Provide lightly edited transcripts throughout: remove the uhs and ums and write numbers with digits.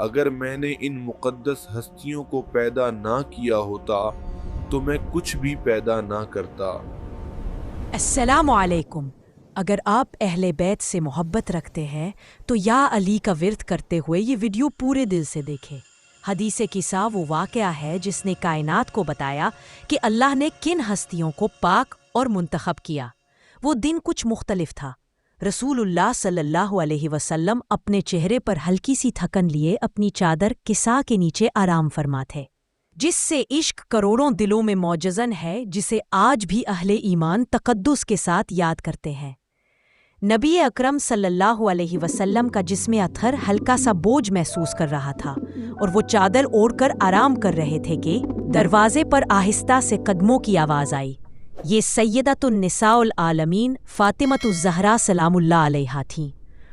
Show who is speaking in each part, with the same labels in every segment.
Speaker 1: اگر میں نے ان مقدس ہستیوں کو پیدا نہ کیا ہوتا تو میں کچھ بھی پیدا نہ کرتا۔
Speaker 2: السلام علیکم۔ اگر آپ اہل بیت سے محبت رکھتے ہیں تو یا علی کا ورد کرتے ہوئے یہ ویڈیو پورے دل سے دیکھیں۔ حدیث قصہ وہ واقعہ ہے جس نے کائنات کو بتایا کہ اللہ نے کن ہستیوں کو پاک اور منتخب کیا۔ وہ دن کچھ مختلف تھا۔ رسول اللہ صلی اللہ علیہ وسلم اپنے چہرے پر ہلکی سی تھکن لیے اپنی چادر کسا کے نیچے آرام فرما تھے، جس سے عشق کروڑوں دلوں میں معجزن ہے، جسے آج بھی اہل ایمان تقدس کے ساتھ یاد کرتے ہیں۔ نبی اکرم صلی اللہ علیہ وسلم کا جسم اطہر ہلکا سا بوجھ محسوس کر رہا تھا اور وہ چادر اوڑھ کر آرام کر رہے تھے کہ دروازے پر آہستہ سے قدموں کی آواز آئی۔ یہ سیدۃ النساء العالمین فاطمۃ الزہرا سلام اللہ علیہا تھیں۔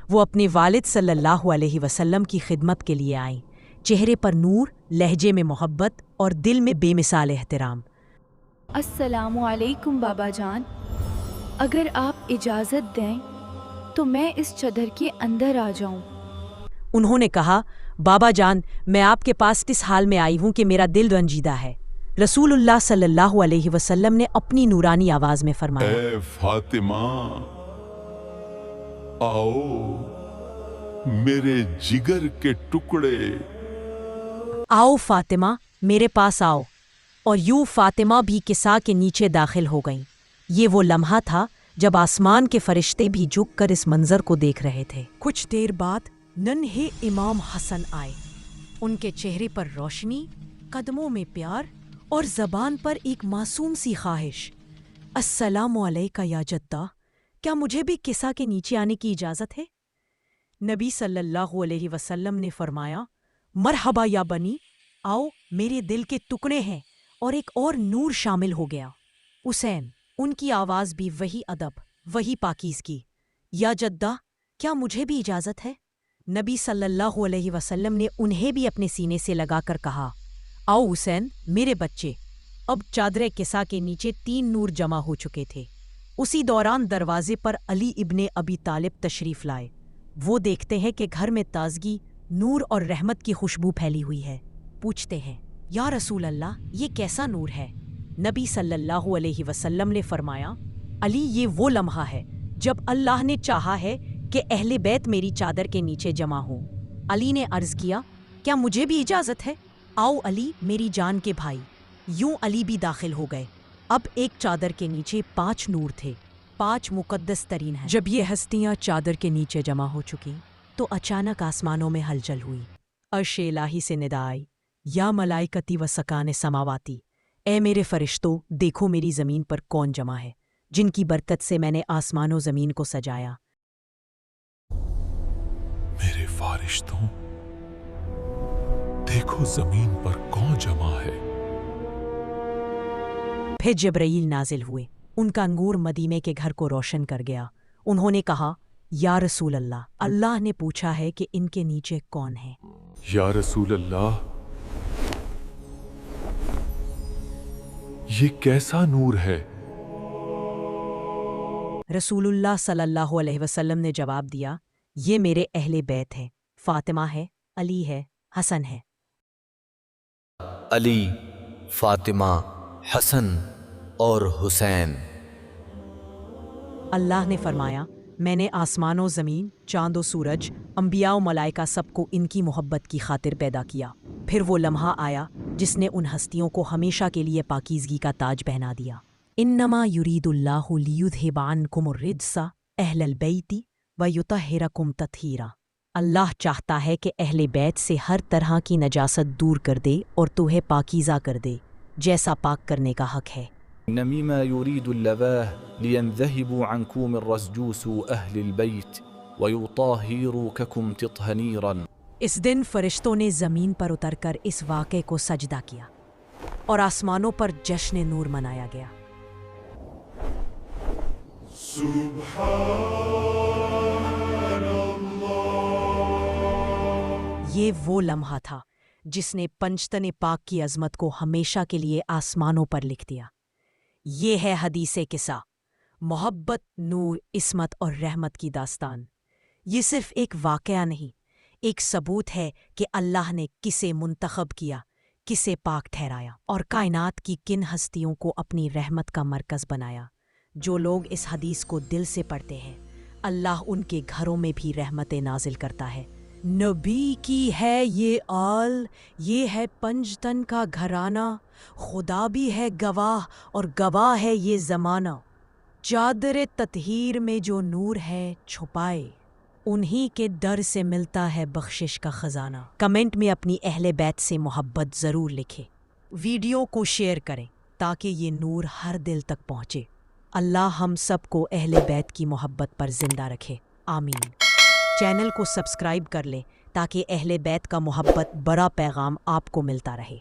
Speaker 2: وہ اپنے والد صلی اللہ علیہ وسلم کی خدمت کے لیے آئیں، چہرے پر نور، لہجے میں محبت اور دل میں بے مثال احترام۔
Speaker 3: السلام علیکم بابا جان، اگر آپ اجازت دیں تو میں اس چادر کے اندر آ جاؤں۔
Speaker 2: انہوں نے کہا، بابا جان، میں آپ کے پاس اس حال میں آئی ہوں کہ میرا دل رنجیدہ ہے۔ رسول اللہ صلی اللہ علیہ وسلم نے اپنی نورانی آواز میں فرمایا،
Speaker 4: اے فاطمہ، آؤ میرے جگر کے ٹکڑے۔
Speaker 2: آؤ فاطمہ، میرے پاس آؤ۔ اور یوں فاطمہ بھی کسا کے نیچے داخل ہو گئیں۔ یہ وہ لمحہ تھا جب آسمان کے فرشتے بھی جھک کر اس منظر کو دیکھ رہے تھے۔ کچھ دیر بعد ننھے امام حسن آئے۔ ان کے چہرے پر روشنی، قدموں میں پیار اور زبان پر ایک معصوم سی خواہش۔ السلام علیکہ یا جدہ، کیا مجھے بھی کسا کے نیچے آنے کی اجازت ہے؟ نبی صلی اللہ علیہ وسلم نے فرمایا، مرحبا یا بنی، آؤ، میرے دل کے ٹکڑے ہیں۔ اور ایک اور نور شامل ہو گیا، حسین۔ ان کی آواز بھی وہی ادب، وہی پاکیزگی۔ یا جدہ، کیا مجھے بھی اجازت ہے؟ نبی صلی اللہ علیہ وسلم نے انہیں بھی اپنے سینے سے لگا کر کہا، آؤ حسین، میرے بچے۔ اب چادر کسا کے نیچے 3 نور جمع ہو چکے تھے۔ اسی دوران دروازے پر علی ابن ابی طالب تشریف لائے۔ وہ دیکھتے ہیں کہ گھر میں تازگی، نور اور رحمت کی خوشبو پھیلی ہوئی ہے۔ پوچھتے ہیں، یا رسول اللہ، یہ کیسا نور ہے؟ نبی صلی اللہ علیہ وسلم نے فرمایا، علی، یہ وہ لمحہ ہے جب اللہ نے چاہا ہے کہ اہل بیت میری چادر کے نیچے جمع ہوں۔ علی نے عرض کیا، کیا مجھے بھی اجازت ہے؟ آؤ علی، میری جان کے بھائی۔ یوں علی بھی داخل ہو گئے۔ اب ایک چادر کے نیچے 5 نور تھے، 5 مقدس ترین ہیں۔ جب یہ ہستیاں چادر کے نیچے جمع ہو چکی تو اچانک آسمانوں میں ہلچل ہوئی۔ عرش الہی سے ندا آئی، یا ملائکتی و سکان سماواتی، اے میرے فرشتوں، دیکھو میری زمین پر کون جمع ہے، جن کی برکت سے میں نے آسمان و زمین کو سجایا۔
Speaker 4: میرے فرشتوں، دیکھو زمین پر کون جمع ہے۔
Speaker 2: پھر جبرائیل نازل ہوئے۔ ان کا نور مدینے کے گھر کو روشن کر گیا۔ انہوں نے کہا، یا رسول اللہ، اللہ نے پوچھا ہے کہ ان کے نیچے کون ہے؟
Speaker 4: یا رسول اللہ، یہ کیسا نور ہے؟
Speaker 2: رسول اللہ صلی اللہ علیہ وسلم نے جواب دیا، یہ میرے اہل بیت ہیں، فاطمہ ہے، علی ہے، حسن ہے۔
Speaker 5: علی، فاطمہ، حسن اور حسین۔
Speaker 2: اللہ نے فرمایا، میں نے آسمان و زمین، چاند و سورج، انبیاء و ملائکہ سب کو ان کی محبت کی خاطر پیدا کیا۔ پھر وہ لمحہ آیا جس نے ان ہستیوں کو ہمیشہ کے لیے پاکیزگی کا تاج پہنا دیا۔ انما یرید اللہ لیذھب عنکم الرجس اہل البیت ویطہرکم تطہیرا۔ اللہ چاہتا ہے کہ اہل بیت سے ہر طرح کی نجاست دور کر دے اور تمہیں پاکیزہ کر دے، جیسا پاک کرنے کا حق ہے۔
Speaker 6: إنما يريد اللباه لينذهبوا عنكم الرجوس أهل البيت ويطهروكم تطهيرا۔
Speaker 2: اس دن فرشتوں نے زمین پر اتر کر اس واقعے کو سجدہ کیا اور آسمانوں پر جشن نور منایا گیا۔ یہ وہ لمحہ تھا جس نے پنجتن پاک کی عظمت کو ہمیشہ کے لیے آسمانوں پر لکھ دیا۔ یہ ہے حدیث قصہ، محبت، نور، عصمت اور رحمت کی داستان۔ یہ صرف ایک واقعہ نہیں، ایک ثبوت ہے کہ اللہ نے کسے منتخب کیا، کسے پاک ٹھہرایا اور کائنات کی کن ہستیوں کو اپنی رحمت کا مرکز بنایا۔ جو لوگ اس حدیث کو دل سے پڑھتے ہیں اللہ ان کے گھروں میں بھی رحمتیں نازل کرتا ہے۔ نبی کی ہے یہ آل، یہ ہے پنجتن کا گھرانہ، خدا بھی ہے گواہ اور گواہ ہے یہ زمانہ۔ چادر تطہیر میں جو نور ہے چھپائے، انہی کے در سے ملتا ہے بخشش کا خزانہ۔ کمنٹ میں اپنی اہل بیت سے محبت ضرور لکھیں، ویڈیو کو شیئر کریں تاکہ یہ نور ہر دل تک پہنچے۔ اللہ ہم سب کو اہل بیت کی محبت پر زندہ رکھے، آمین۔ چینل کو سبسکرائب کر لیں تاکہ اہل بیت کا محبت بڑا پیغام آپ کو ملتا رہے۔